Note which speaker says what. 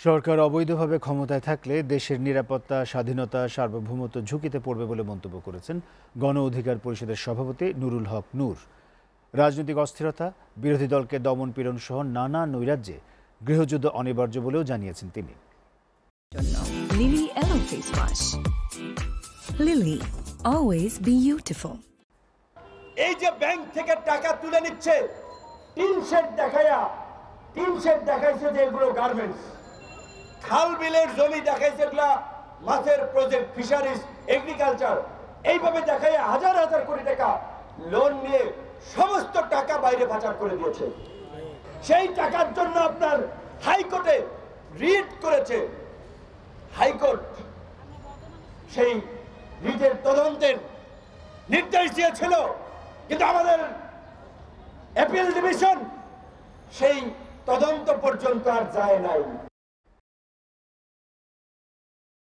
Speaker 1: সরকার অবৈধভাবে ক্ষমতায় থাকলে দেশের নিরাপত্তা, স্বাধীনতা, সার্বভৌমত্ব ঝুঁকিতে পড়বে বলে মন্তব্য করেছেন গণ অধিকার পরিষদের সভাপতি নুরুল হক নূর। রাজনৈতিক অস্থিরতা, বিরোধী দলকে দমন-পীড়ন সহ নানা নৈরাজ্যে গৃহযুদ্ধ অনিবার্য বলেও জানিয়েছেন তিনি।
Speaker 2: লিলি এলো face wash. Lily, always beautiful.
Speaker 3: এই যে ব্যাংক থেকে টাকা তুলে নিচ্ছে, টিন শেড দেখাইছে যে এগুলো গার্মেন্টস, খাল বিলের জমি দেখাইছে এগুলা মাছের প্রজেক্ট, ফিশারিজ, এগ্রিকালচার, এইভাবে দেখাই হাজার হাজার কোটি টাকা লোন নিয়ে সমস্ত টাকা বাইরে পাচার করে দিয়েছে। সেই টাকার জন্য আপনার হাইকোর্টে রিট করেছে। হাইকোর্ট সেই রিটের তদন্তের নির্দেশ দিয়েছিল, কিন্তু আমাদের অ্যাপিল ডিভিশন সেই তদন্ত পর্যন্ত আর যায় নাই।